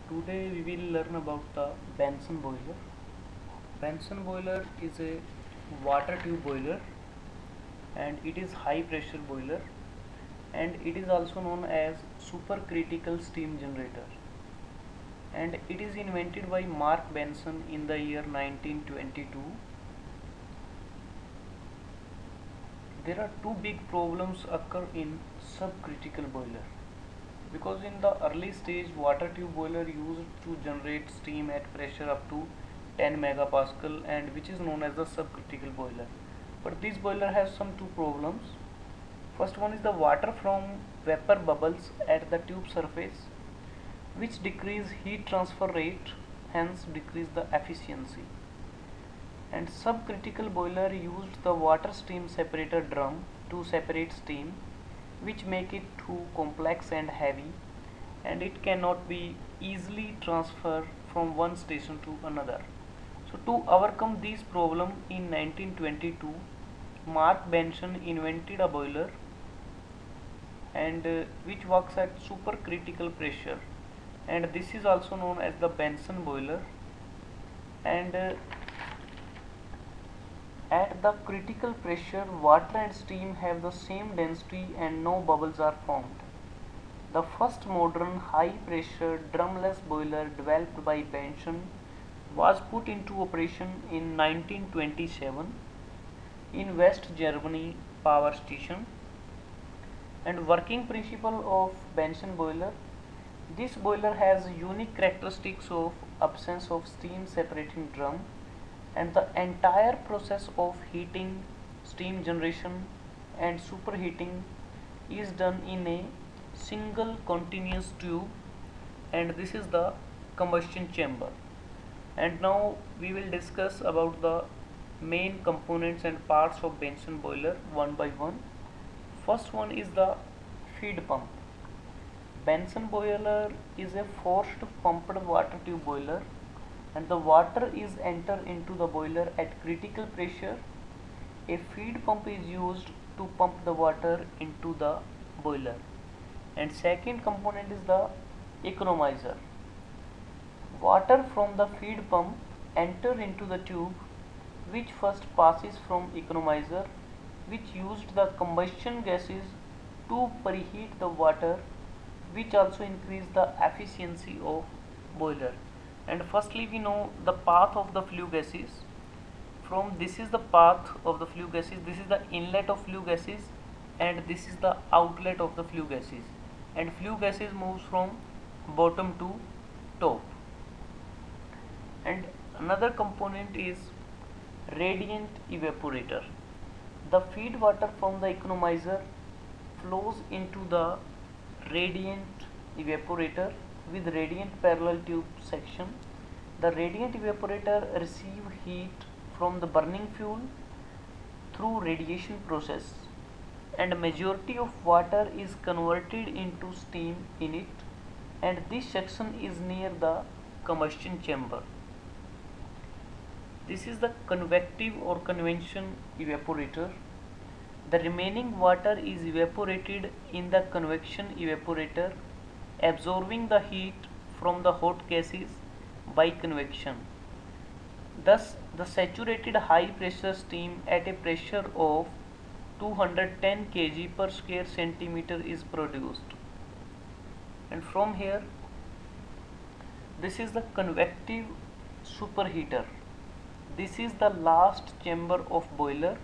Today we will learn about the Benson boiler. Benson boiler is a water tube boiler and it is high pressure boiler, and it is also known as supercritical steam generator, and it is invented by Mark Benson in the year 1922. There are two big problems occur in subcritical boiler, because in the early stage water tube boiler used to generate steam at pressure up to 10 megapascal, and which is known as the subcritical boiler. But this boiler has some two problems. First one is the water from vapor bubbles at the tube surface, which decrease heat transfer rate, hence decrease the efficiency. And subcritical boiler used the water steam separator drum to separate steam, which make it too complex and heavy, and it cannot be easily transferred from one station to another. So to overcome this problem in 1922, Mark Benson invented a boiler and which works at supercritical pressure, and this is also known as the Benson boiler. And at the critical pressure, water and steam have the same density and no bubbles are formed. The first modern high-pressure drumless boiler developed by Benson was put into operation in 1927 in West Germany power station. And working principle of Benson boiler: this boiler has unique characteristics of absence of steam separating drum, and the entire process of heating, steam generation and superheating is done in a single continuous tube, and this is the combustion chamber. And now we will discuss about the main components and parts of Benson boiler one by one. First one is the feed pump. Benson boiler is a forced pumped water tube boiler, and the water is entered into the boiler at critical pressure. A feed pump is used to pump the water into the boiler. And second component is the economizer. Water from the feed pump enter into the tube, which first passes from economizer, which used the combustion gases to preheat the water, which also increase the efficiency of boiler. And firstly we know the path of the flue gases. From this is the path of the flue gases, this is the inlet of flue gases, and this is the outlet of the flue gases, and flue gases moves from bottom to top. And another component is radiant evaporator. The feed water from the economizer flows into the radiant evaporator with radiant parallel tube section. The radiant evaporator receives heat from the burning fuel through radiation process, and majority of water is converted into steam in it, and this section is near the combustion chamber. This is the convective or convection evaporator. The remaining water is evaporated in the convection evaporator, absorbing the heat from the hot gases by convection. Thus, the saturated high pressure steam at a pressure of 210 kg per square centimeter is produced. And from here, this is the convective superheater. This is the last chamber of boiler.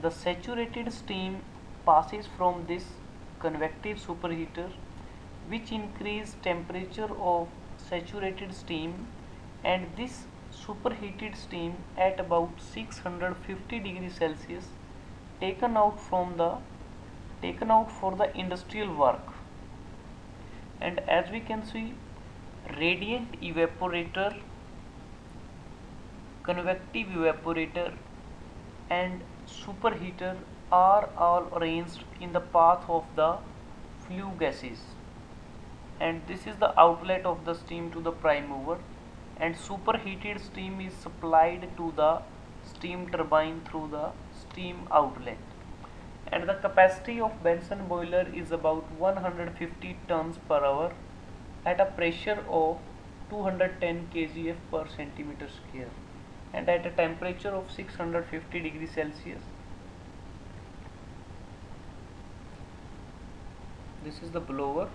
The saturated steam passes from this convective superheater, which increase temperature of saturated steam, and this superheated steam at about 650 degrees Celsius taken out for the industrial work. And as we can see, radiant evaporator, convective evaporator and superheater are all arranged in the path of the flue gases, and this is the outlet of the steam to the prime mover, and superheated steam is supplied to the steam turbine through the steam outlet. And the capacity of Benson boiler is about 150 tons per hour at a pressure of 210 kgf per centimeter square, and at a temperature of 650 degrees Celsius. This is the blower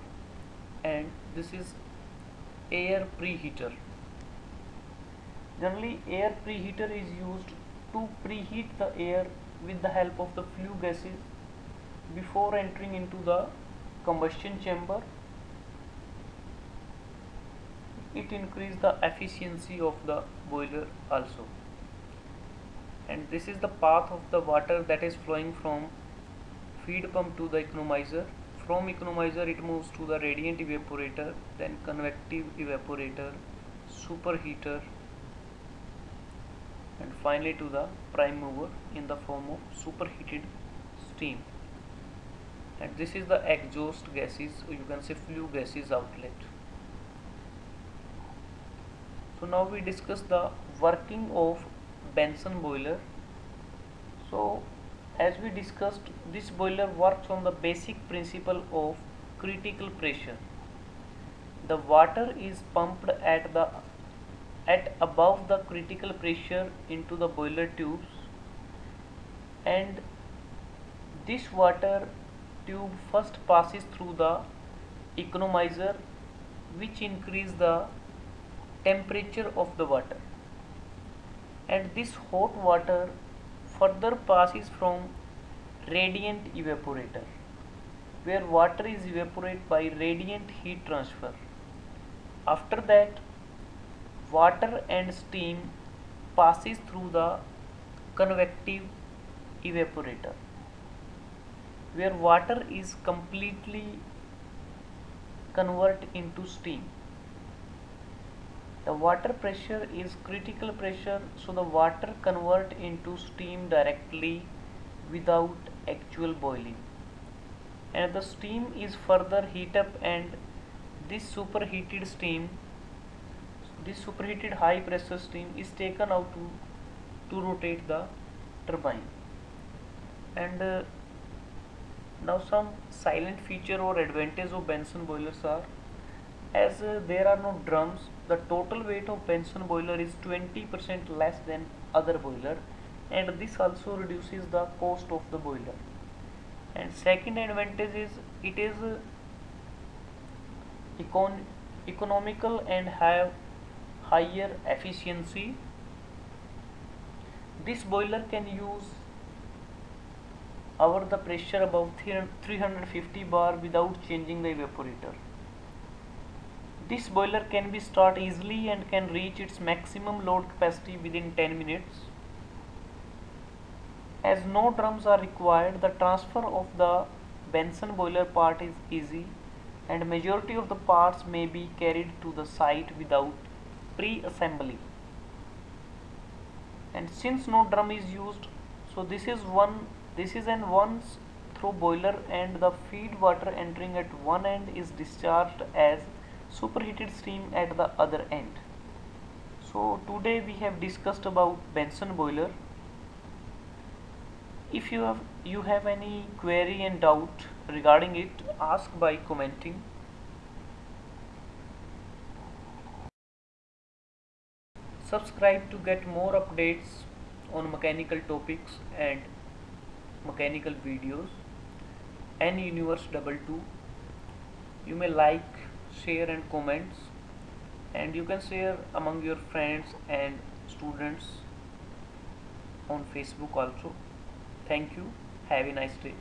and this is air preheater. Generally, air preheater is used to preheat the air with the help of the flue gases before entering into the combustion chamber. It increases the efficiency of the boiler also. And this is the path of the water that is flowing from feed pump to the economizer. From economizer it moves to the radiant evaporator, then convective evaporator, superheater, and finally to the prime mover in the form of superheated steam. And this is the exhaust gases, or you can say flue gases outlet. So now we discuss the working of Bunsen boiler. So as we discussed, this boiler works on the basic principle of critical pressure. The water is pumped at above the critical pressure into the boiler tubes, and this water tube first passes through the economizer, which increase the temperature of the water, and this hot water further passes from radiant evaporator, where water is evaporated by radiant heat transfer. After that, water and steam passes through the convective evaporator, where water is completely converted into steam. The water pressure is critical pressure, so the water convert into steam directly without actual boiling, and the steam is further heat up, and this superheated steam, this superheated high pressure steam is taken out to rotate the turbine. And now some silent feature or advantage of Bunsen boilers are, as there are no drums, the total weight of Bunsen boiler is 20% less than other boiler, and this also reduces the cost of the boiler. And second advantage is it is economical and have higher efficiency. This boiler can use over the pressure above 350 bar without changing the evaporator. This boiler can be started easily and can reach its maximum load capacity within 10 minutes. As no drums are required, the transfer of the Bunsen boiler part is easy, and majority of the parts may be carried to the site without pre-assembly. And since no drum is used, so this is an once through boiler, and the feed water entering at one end is discharged as superheated steam at the other end. So today we have discussed about Bunsen boiler. If you have any query and doubt regarding it, ask by commenting. Subscribe to get more updates on mechanical topics and mechanical videos. N Universe 22. You may like, share and comments, and you can share among your friends and students on Facebook also. Thank you. Have a nice day.